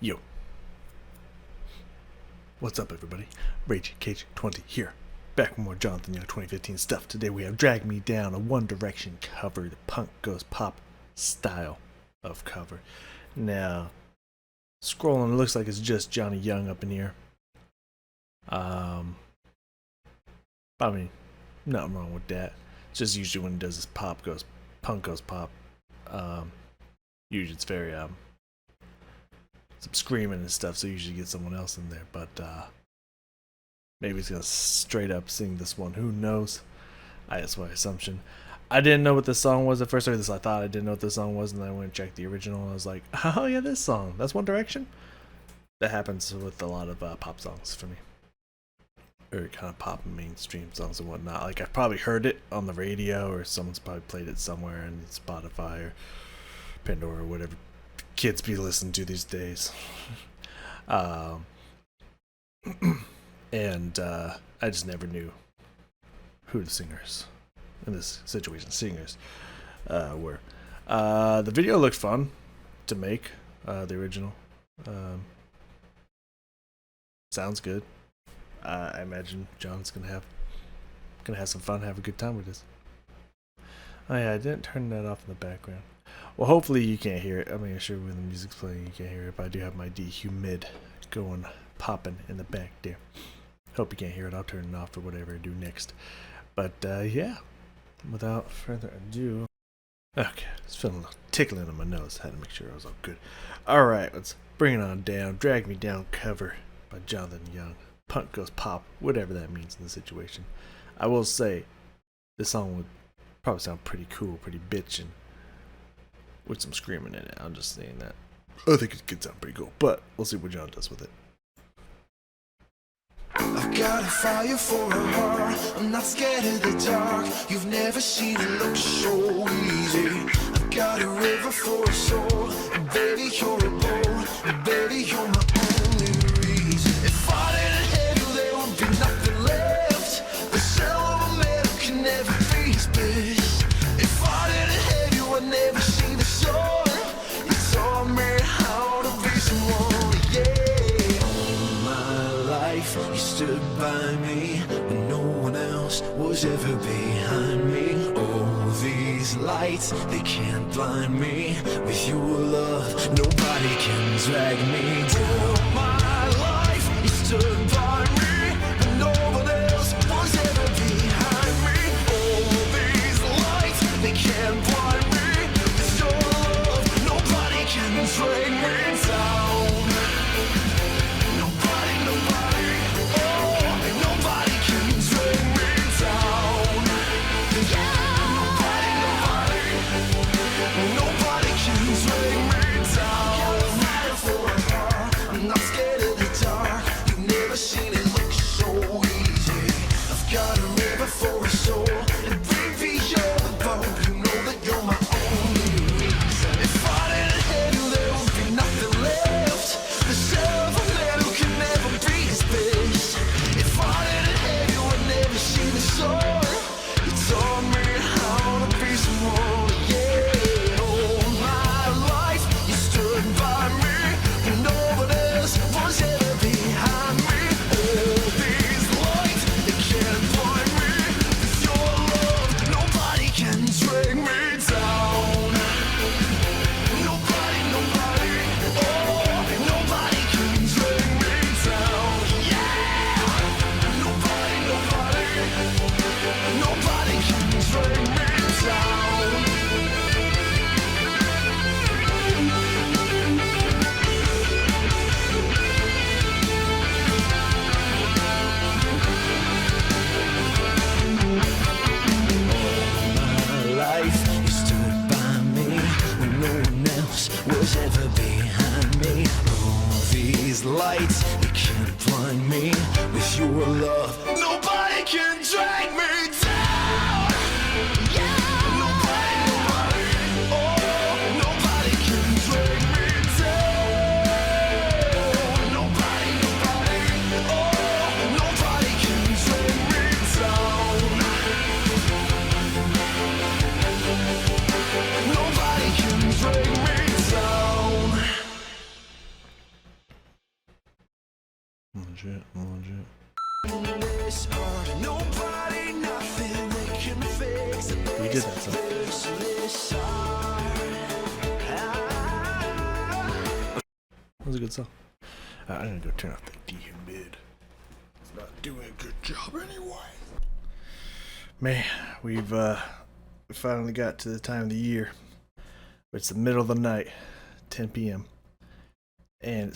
Yo, what's up everybody? Rage Cage 20 here, back with more Jonathan Young 2015 stuff. Today we have Drag Me Down, a One Direction cover, the punk goes pop style of cover. Now, scrolling, it looks like it's just Johnny Young up in here. I mean, nothing wrong with that. It's just usually when he does this punk goes pop. Usually it's very some screaming and stuff, so usually get someone else in there, but maybe he's gonna straight up sing this one. Who knows? That's my assumption. I didn't know what this song was at first. I thought I didn't know what this song was, and then I went and checked the original, and I was like, oh yeah, this song. That's One Direction? That happens with a lot of pop songs for me. Or kind of pop and mainstream songs and whatnot. Like, I've probably heard it on the radio, or someone's probably played it somewhere in Spotify or Pandora or whatever kids be listening to these days. And I just never knew who the singers in this situation were. The video looked fun to make. The original sounds good. I imagine John's gonna have some fun, have a good time with this. Oh yeah, I didn't turn that off in the background. Well, hopefully you can't hear it. I mean, sure, when the music's playing, you can't hear it, but I do have my dehumid going, popping in the back there. Hope you can't hear it. I'll turn it off or whatever I do next. But, yeah, without further ado. Okay, it's feeling a little tickling in my nose. Had to make sure I was all good. Alright, let's bring it on down. Drag Me Down cover by Jonathan Young. Punk goes pop, whatever that means in the situation. I will say, this song would probably sound pretty cool, pretty bitchin', with some screaming in it. I'm just saying that. I think it could sound pretty cool, but we'll see what John does with it. I've got a fire for a heart. I'm not scared of the dark. You've never seen it look so easy. I've got a river for a soul. And baby, you're a boat. And baby, you're my only reason. If I didn't have you, there would be nothing left. The shell of a metal can never be his best. If I didn't have you, I'd never see the sun. You taught me how to be someone, yeah. All my life, you stood by me when no one else was ever behind me. All these lights, they can't blind me. With your love, nobody can drag me down. All my life, you stood by me when no one else was ever behind me. All these lights, they can't blind me. With your love, nobody can drag me down. Nobody, oh, nobody can drag me down. Yeah, nobody can drag me down. I'm not scared of the dark. You've never seen it look so easy. I've got a river for a soul, and baby, you're the boat. You know that you're my only reason. If I didn't have you, there would be nothing left. The shell of a man who can never be his best. If I didn't have you, I'd never see the sun. You taught me how to be someone, yeah. All my life, you stood by me when no one else was ever behind me. All these lights, they can't blind me. With your love, nobody can drag me down. Nobody, oh, nobody can drag me down. Yeah, nobody, nobody can drag me down. My life, you stood by me when no one else was ever behind me. All these lights, they can't blind me. With your love, nobody can drag me down. Yeah, nobody, oh, nobody can drag me down. Nobody, oh, nobody can drag me down. Nobody can drag me down. legit. this hard. Nobody, nothing they can fix it. We did that song. This hard. That was a good song. I'm gonna go turn off the dehumid. It's not doing a good job anyway. Man, we finally got to the time of the year. It's the middle of the night, 10 p.m. And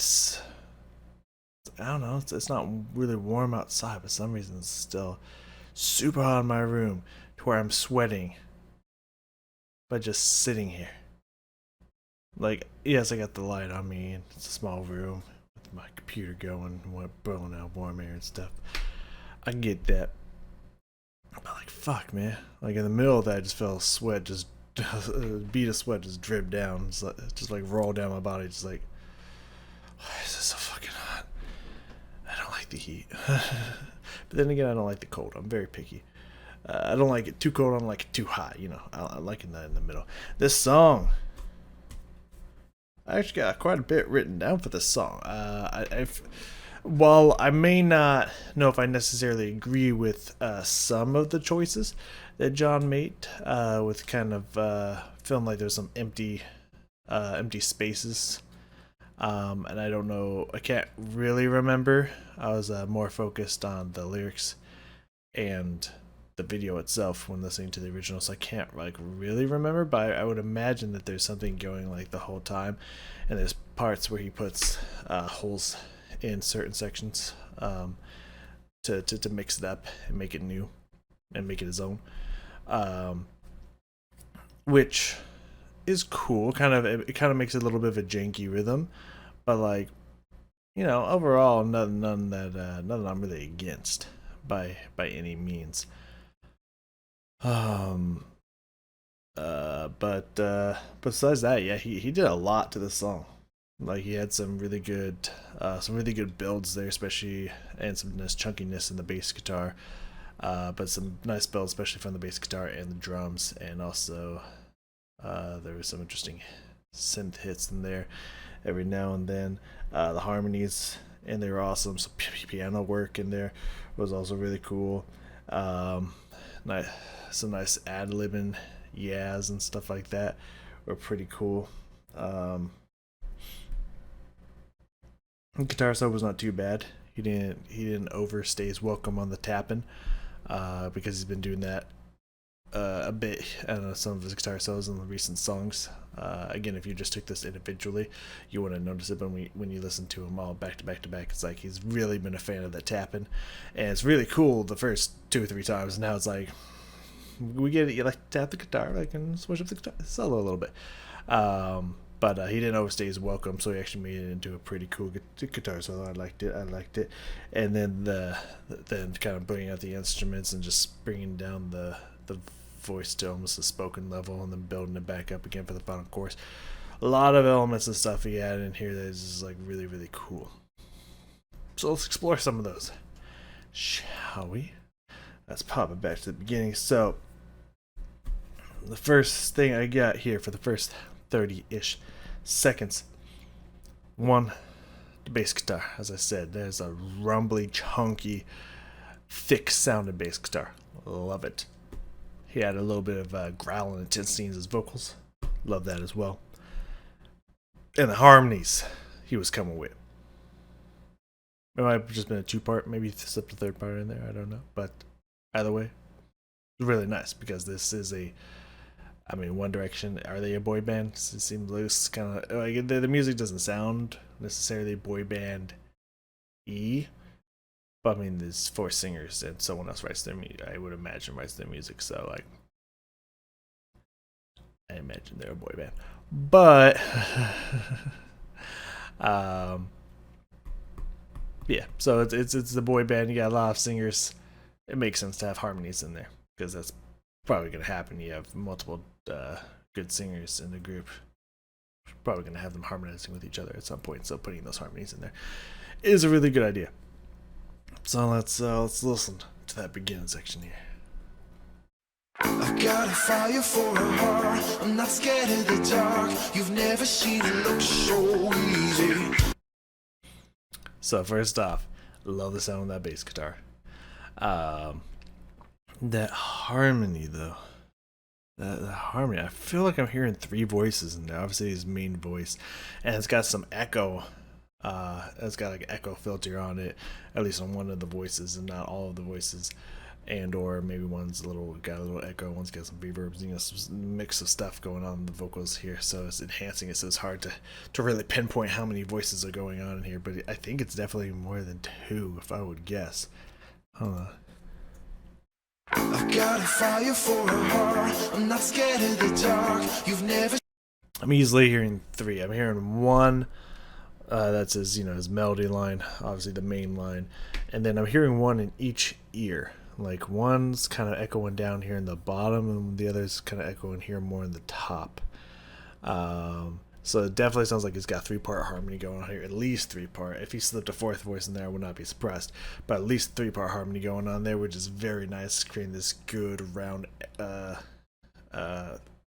I don't know, it's not really warm outside, but for some reason it's still super hot in my room to where I'm sweating by just sitting here. Like, yes, I got the light on me, and it's a small room with my computer going, blowing out warm air and stuff. I get that. But, like, fuck, man. Like, in the middle of that, I just felt sweat, just, a bead of sweat just drip down. It's like, just, like, roll down my body, just like, why is this so fucking hot? I don't like the heat. But then again, I don't like the cold. I'm very picky. I don't like it too cold, I don't like it too hot, you know. I like it in the middle. This song, I actually got quite a bit written down for this song. While I may not know if I necessarily agree with some of the choices that John made, with kind of feeling like there's some empty spaces, and I don't know, I can't really remember. I was more focused on the lyrics and the video itself when listening to the original, so I can't like really remember, but I would imagine that there's something going like the whole time, and there's parts where he puts holes in certain sections to mix it up and make it new and make it his own, which is cool. It kind of makes it a little bit of a janky rhythm, but like, you know, overall none that I'm really against by any means. But besides that, yeah, he did a lot to the song. Like, he had some really good builds there, especially, and some nice chunkiness in the bass guitar. But some nice builds, especially from the bass guitar and the drums, and also there was some interesting synth hits in there every now and then. The harmonies, and they were awesome. Some piano work in there was also really cool. Some nice ad-libbing yas and stuff like that were pretty cool. Guitar solo was not too bad. He didn't overstay his welcome on the tapping, because he's been doing that a bit on some of his guitar solos in the recent songs. Again, if you just took this individually, you wouldn't notice it, but when you listen to them all back to back to back, it's like he's really been a fan of that tapping, and it's really cool the first 2 or 3 times. And now it's like, we get it, you like tap the guitar, like, and switch up the guitar solo a little bit. But he didn't overstay his welcome, so he actually made it into a pretty cool guitar solo. I liked it. And then then kind of bringing out the instruments and just bringing down the voice to almost a spoken level, and then building it back up again for the final chorus. A lot of elements and stuff he had in here that is just like really, really cool. So let's explore some of those, shall we? Let's pop it back to the beginning. So the first thing I got here for the first 30-ish seconds, one, the bass guitar. As I said, there's a rumbly, chunky, thick sounding bass guitar. Love it. He had a little bit of growl and intensity in his vocals. Love that as well. And the harmonies he was coming with. It might have just been a 2-part, maybe slipped a 3rd part in there, I don't know. But either way, it's really nice, because this is One Direction, are they a boy band? It seems loose, kind of like the music doesn't sound necessarily boy band-y, but there's 4 singers and someone else writes their music. I would imagine writes their music, so like, I imagine they're a boy band. But yeah, so it's the boy band. You got a lot of singers. It makes sense to have harmonies in there, because that's probably going to happen. You have multiple good singers in the group, probably going to have them harmonizing with each other at some point, so putting those harmonies in there is a really good idea. So let's listen to that beginning section here. I've got a fire for a heart. I'm not scared of the dark. You've never seen it look so easy. So first off, Love the sound of that bass guitar. That harmony though. The harmony. I feel like I'm hearing three voices in there. Obviously his main voice. And it's got some echo. It's got like an echo filter on it, at least on one of the voices and not all of the voices. And or maybe one's got a little echo, one's got some reverbs, some mix of stuff going on in the vocals here, so it's enhancing it, so it's hard to really pinpoint how many voices are going on in here, but I think it's definitely more than two, if I would guess. Hold on. I've got a fire for a heart. I'm not scared of the dark. You've never. I'm easily hearing three. I'm hearing one, that's his melody line, obviously the main line, and then I'm hearing one in each ear. Like one's kind of echoing down here in the bottom, and the other's kind of echoing here more in the top. So it definitely sounds like it's got 3-part harmony going on here, at least 3-part. If he slipped a fourth voice in there, I would not be surprised. But at least 3-part harmony going on there, which is very nice, creating this good round,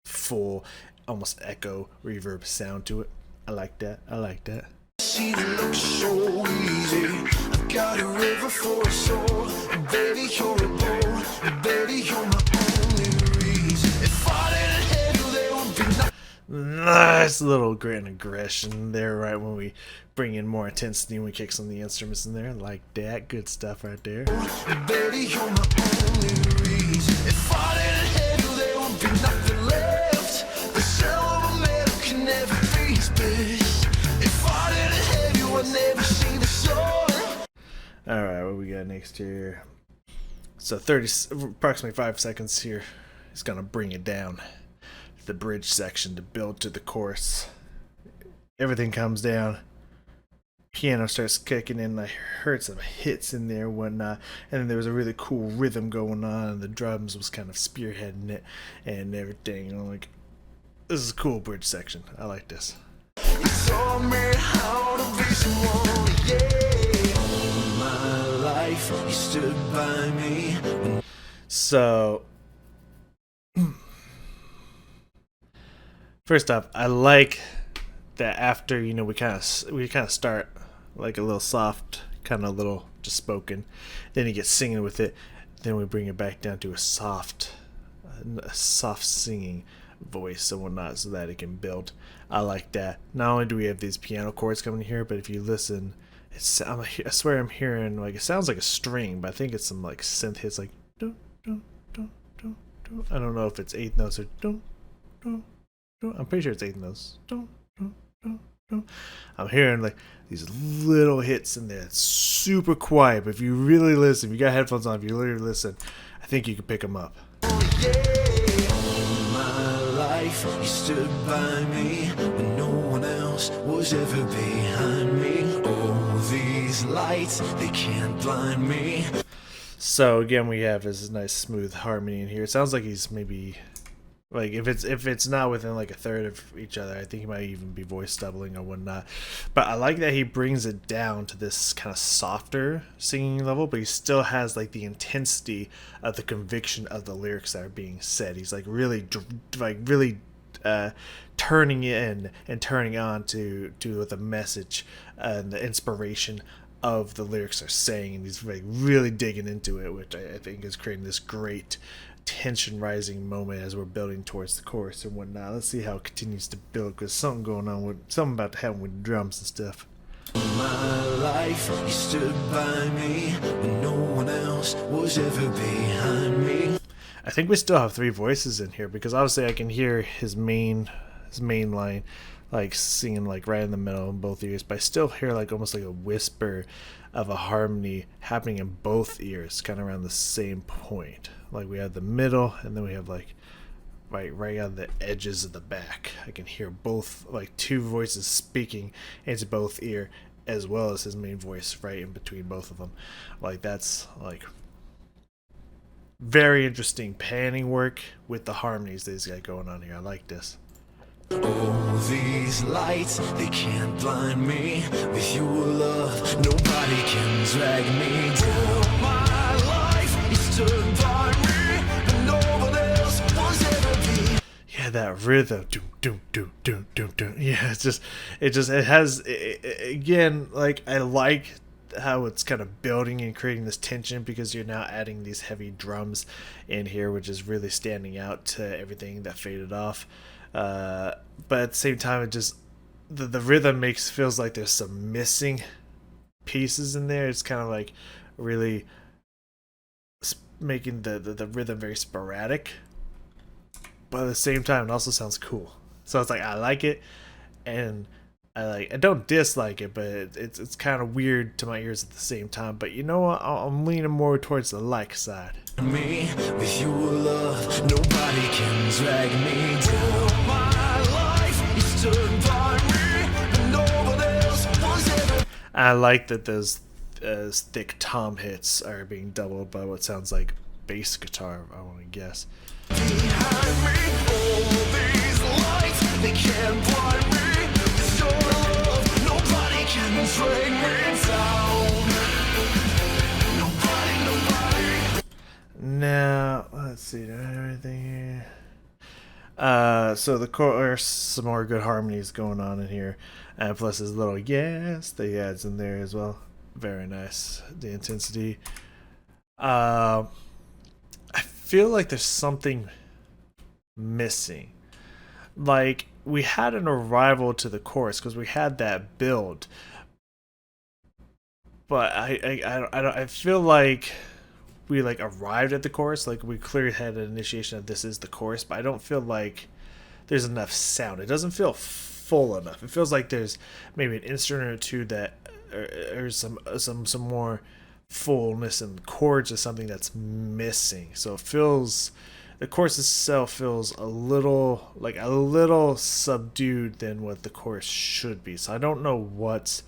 full, almost echo reverb sound to it. I like that. I like that. Seen it look so easy. I've got a river for a soul. And baby, you're a bowl. And baby, you're my only reason. If I didn't have you, there would be nothing. Nice little grit and aggression there, right when we bring in more intensity and we kick some of the instruments in there. Like that. Good stuff right there. And baby, you're my only reason. If I didn't have you, there would be nothing left. The shell of a metal can never be bitch. If I didn't have you, I'd never see the sun. Alright, what we got next here? So approximately 5 seconds here is going to bring it down. The bridge section to build to the chorus. Everything comes down. Piano starts kicking in. I heard some hits in there and whatnot. And then there was a really cool rhythm going on. And the drums was kind of spearheading it and everything. And I'm like, this is a cool bridge section. I like this. You taught me how to be someone, yeah. All my life, you stood by me. So, first off, I like that after we kind of start like a little soft, kind of little just spoken, then he gets singing with it, then we bring it back down to a soft singing voice and whatnot, so that it can build. I like that. Not only do we have these piano chords coming here, but if you listen, I swear I'm hearing like it sounds like a string, but I think it's some like synth hits like do do do do do. I don't know if it's eighth notes or do do do. I'm pretty sure it's eighth notes. Do do do do. I'm hearing like these little hits in there. It's super quiet, but if you really listen, if you got headphones on, if you literally listen, I think you can pick them up. You stood by me when no one else was ever behind me. All these lights, they can't blind me. So again, we have this nice smooth harmony in here. It sounds like he's maybe like if it's not within like a third of each other, I think he might even be voice doubling or whatnot. But I like that he brings it down to this kind of softer singing level, but he still has like the intensity of the conviction of the lyrics that are being said. He's like really turning in and turning on to the message and the inspiration of the lyrics are saying, and he's like really digging into it, which I think is creating this great tension rising moment as we're building towards the chorus and whatnot. Let's see how it continues to build, because something about to happen with drums and stuff. My life, you stood by me when no one else was ever behind me. I think we still have 3 voices in here, because obviously I can hear his main line like singing like right in the middle in both ears, but I still hear like almost like a whisper of a harmony happening in both ears, kind of around the same point. Like we have the middle, and then we have like right on the edges of the back. I can hear both, like 2 voices speaking into both ear, as well as his main voice right in between both of them. Like that's like very interesting panning work with the harmonies that he's got going on here. I like this. All these lights, they can't blind me. With your love, nobody can drag me down. My life, you stood by me when no one else was ever be. Yeah, that rhythm, doom doom doom doom doom doom. Yeah, it has again, like I like how it's kind of building and creating this tension because you're now adding these heavy drums in here, which is really standing out to everything that faded off. But at the same time, it just the rhythm feels like there's some missing pieces in there. It's kind of like really making the rhythm very sporadic, but at the same time, it also sounds cool. So it's like I like it, and I don't dislike it, but it's kind of weird to my ears at the same time. But you know what? I'm leaning more towards the like side. Me with your love, nobody can drag me down. My life, you stood by me, and no one else was ever I like that those thick tom hits are being doubled by what sounds like bass guitar, I want to guess. behind me. All these lights, they can't blind me. With your love, nobody can drag me down. Nobody. Now, let's see, do I have anything here? So the chorus, some more good harmonies going on in here, and plus his little yes that he adds in there as well. Very nice. The intensity. I feel like there's something missing. Like we had an arrival to the chorus because we had that build, but I feel like we like arrived at the chorus. Like we clearly had an initiation of this is the chorus, but I don't feel like there's enough sound. It doesn't feel full enough. It feels like there's maybe an instrument or two that or some more fullness in the chords or something that's missing. So it feels the chorus itself feels a little subdued than what the chorus should be. So I don't know what's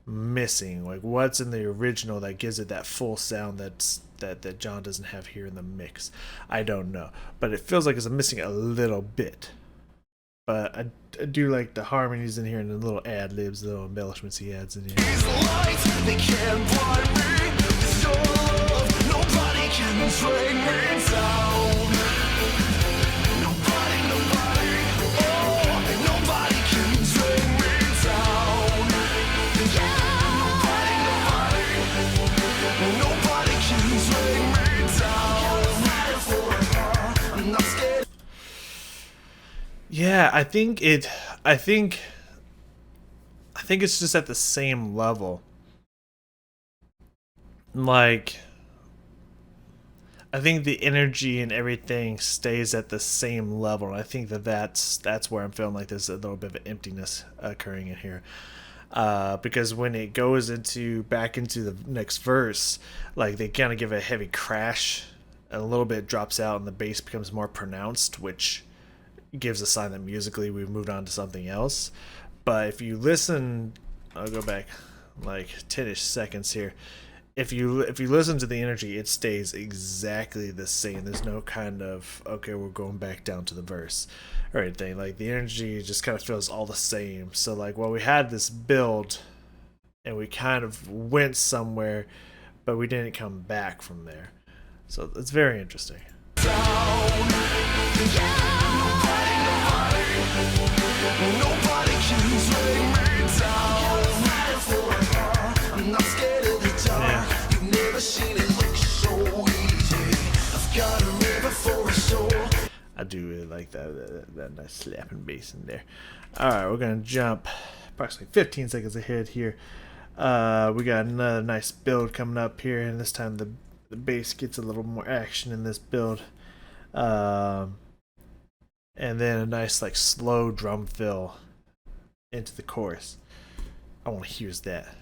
missing, like what's in the original that gives it that full sound that John doesn't have here in the mix. I don't know, but it feels like it's missing a little bit. But I do like the harmonies in here and the little ad libs, the little embellishments he adds in here. These lights, they can't blind me. With your love, nobody can drag me down. Nobody, oh, nobody can drag me down. Yeah, nobody can drag me down. I'm not scared. Yeah, I think it's just at the same level. Like I think the energy and everything stays at the same level. And I think that's where I'm feeling like there's a little bit of emptiness occurring in here. Because when it goes back into the next verse, like they kind of give a heavy crash, and a little bit drops out, and the bass becomes more pronounced, which gives a sign that musically we've moved on to something else. But if you listen, I'll go back like 10-ish seconds here. If you listen to the energy, it stays exactly the same. There's no kind of okay, we're going back down to the verse or anything. Like the energy just kind of feels all the same. So like, well, we had this build and we kind of went somewhere, but we didn't come back from there. So it's very interesting. Nobody can drag me down. I'm not scared of the dark. You've never seen it look so easy. I've got a river for a soul. I do really like that nice slapping bass in there. Alright, we're gonna jump approximately 15 seconds ahead here. We got another nice build coming up here, and this time the bass gets a little more action in this build. And then a nice like slow drum fill into the chorus. I want to hear that.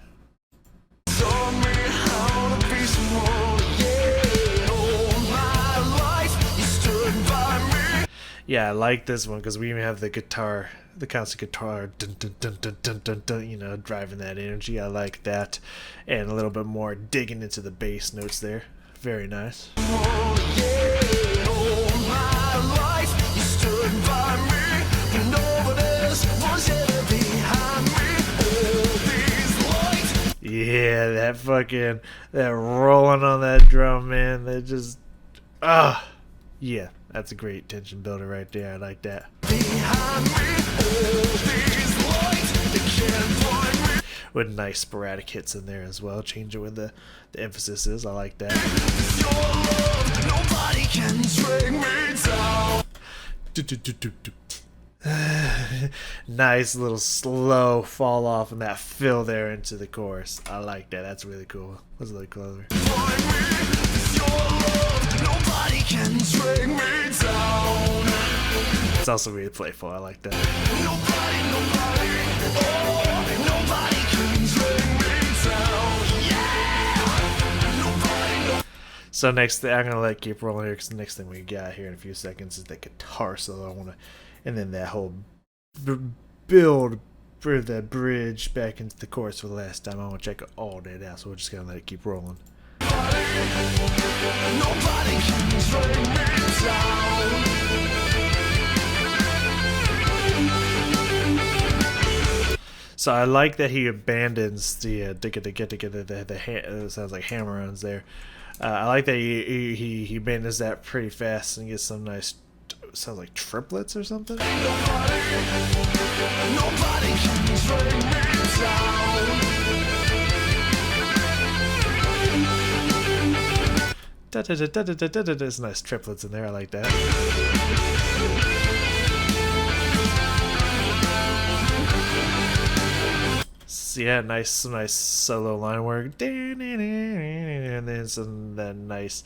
Taught me how to be small, yeah. All my life you stood by me. Yeah, I like this one because we even have the guitar, the constant guitar, dun, dun, dun, dun, dun, dun, dun, you know, driving that energy. I like that, and a little bit more digging into the bass notes there. Very nice. Oh, yeah. All my life you stood by me. And nobody else was ever behind me. All these lights. Yeah, that rolling on that drum, man. That just, yeah, that's a great tension builder right there. I like that. Behind me, all these lights, they can't blind me. with nice sporadic hits in there as well. Change it with the emphasis is. I like that. Your love, nobody can drag me down. Nice little slow fall off and that fill there into the chorus. I like that. That's really cool. That's really clever. Find me, your love, nobody can drag me down. It's also really playful. I like that. Nobody, oh, nobody can drag me down. Yeah, nobody. So next thing, I'm gonna keep rolling here because the next thing we got here in a few seconds is the guitar solo. I wanna, and then that whole build for the bridge back into the chorus for the last time. I want to check all that out, so we're just gonna let it keep rolling. Nobody can drag me down. So I like that he abandons the it sounds like hammer-ons there. I like that he abandons that pretty fast and gets some nice, sounds like triplets or something. Nobody can drag me down. There's nice triplets in there. I like that. So yeah, some nice solo line work, and then some that nice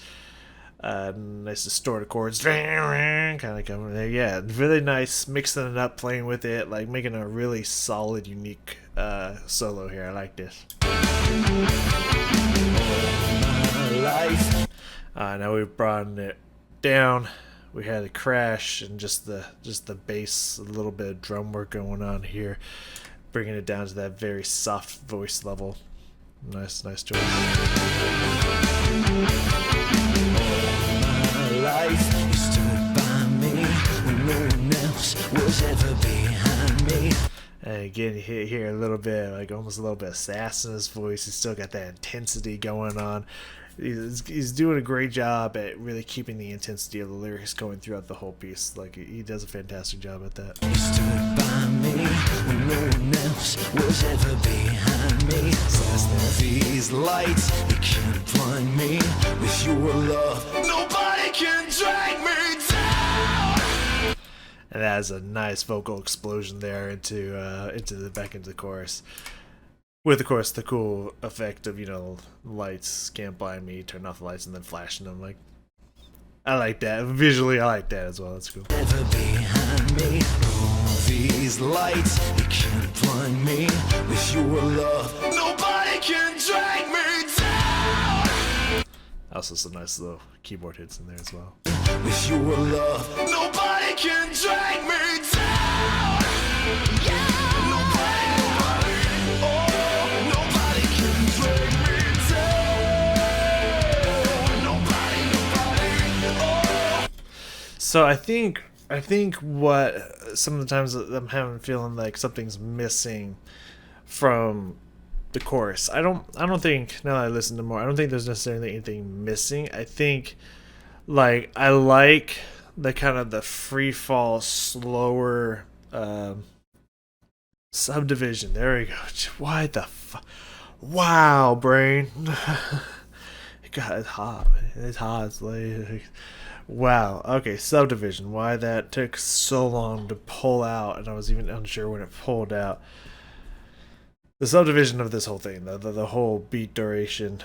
distorted chords, kind of coming there. Yeah, really nice, mixing it up, playing with it, like making a really solid, unique solo here. I like this. Now we've brought it down. We had a crash and just the bass, a little bit of drum work going on here, bringing it down to that very soft voice level. Nice choice. Life, you stood by me when no one else was ever behind me. And again, you hear a little bit, like almost a little bit of sass in his voice. He's still got that intensity going on. He's doing a great job at really keeping the intensity of the lyrics going throughout the whole piece. Like, he does a fantastic job at that. You stood by me when no one else was ever behind me. All these lights, you can't blind me with your love. Nobody can drag me down. And that has a nice vocal explosion there into the chorus. With, of course, the cool effect of, lights can't blind me, turn off the lights, and then flashing them. Like, I like that. Visually, I like that as well. That's cool. Never behind me. All these lights, you can't blind me with your love. Nobody can drag me down. Also, some nice little keyboard hits in there as well. With your love, nobody can drag me down. Yeah. So I think what some of the times I'm having feeling like something's missing from the chorus. I don't think, now that I listen to more, I don't think there's necessarily anything missing. I think I like the kind of the free fall, slower subdivision. There we go. Why the wow, brain. God, it's hot. It's hot. It's like, wow. Okay, subdivision. Why that took so long to pull out, and I was even unsure when it pulled out. The subdivision of this whole thing, the whole beat duration,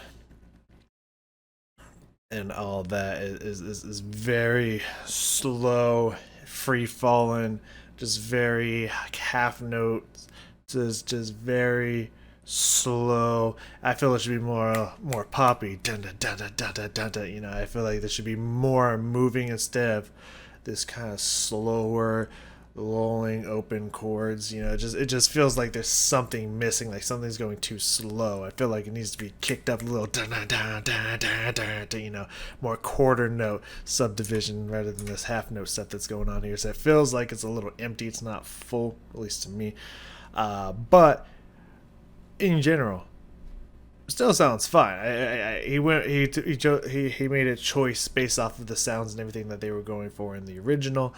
and all that is very slow, free falling, just very half notes, just very slow. I feel it should be more poppy. Dun, dun, dun, dun, dun, dun, dun, dun. I feel like there should be more moving instead of this kind of slower, lulling open chords. It just feels like there's something missing, like something's going too slow. I feel like it needs to be kicked up a little, dun, dun, dun, dun, dun, dun, dun, more quarter note subdivision rather than this half note stuff that's going on here. So it feels like it's a little empty. It's not full, at least to me. But in general, still sounds fine. He made a choice based off of the sounds and everything that they were going for in the original,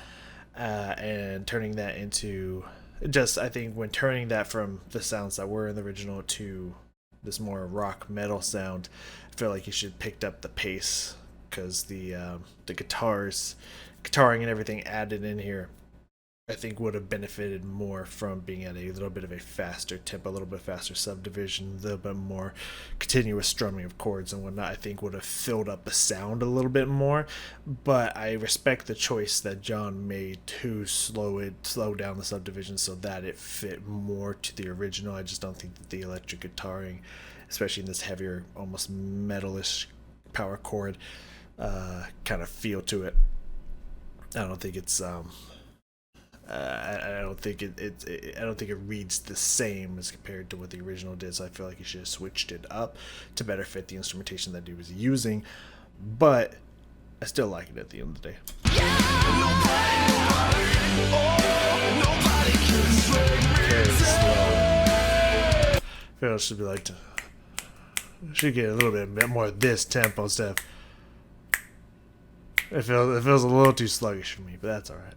and turning that into just I think when turning that from the sounds that were in the original to this more rock metal sound, I feel like you should have picked up the pace, because the guitaring and everything added in here, I think would have benefited more from being at a little bit of a faster tempo, a little bit faster subdivision, a little bit more continuous strumming of chords and whatnot. I think would have filled up the sound a little bit more. But I respect the choice that John made to slow down the subdivision so that it fit more to the original. I just don't think that the electric guitaring, especially in this heavier, almost metalish power chord, kind of feel to it. I don't think it's I don't think I don't think it reads the same as compared to what the original did. So I feel like he should have switched it up to better fit the instrumentation that he was using. But I still like it at the end of the day. I feel it should be like should get a little bit more of this tempo stuff. It feels a little too sluggish for me, but that's all right.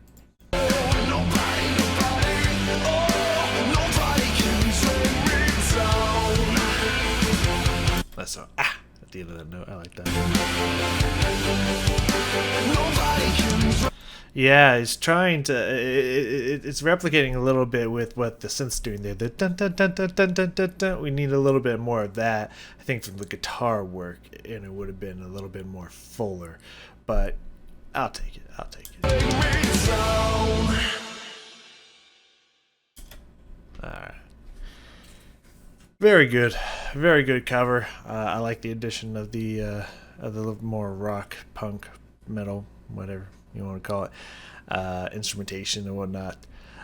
That's all. At the end of that note, I like that. Yeah, he's trying to. It's replicating a little bit with what the synth's doing there. The dun dun dun dun dun dun dun dun. We need a little bit more of that, I think, from the guitar work, and it would have been a little bit more fuller. But I'll take it. I'll take it. Alright. Very good cover. I like the addition of the little more rock, punk, metal, whatever you want to call it, instrumentation and whatnot.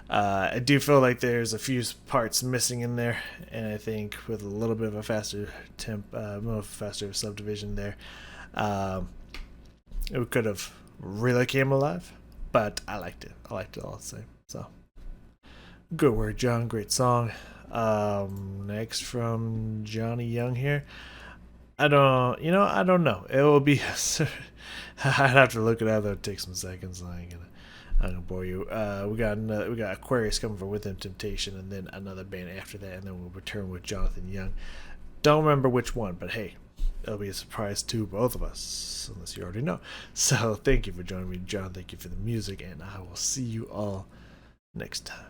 I do feel like there's a few parts missing in there, and I think with a little bit of a faster faster subdivision there, it could have really came alive. But I liked it. I liked it all the same. So good work, John. Great song. Next from Johnny Young here. I don't know. It will be. I'd have to look it up. That'll take some seconds. I'm gonna bore you. We got Aquarius coming for Within Temptation, and then another band after that, and then we'll return with Jonathan Young. Don't remember which one, but hey, it'll be a surprise to both of us, unless you already know. So thank you for joining me, John. Thank you for the music, and I will see you all next time.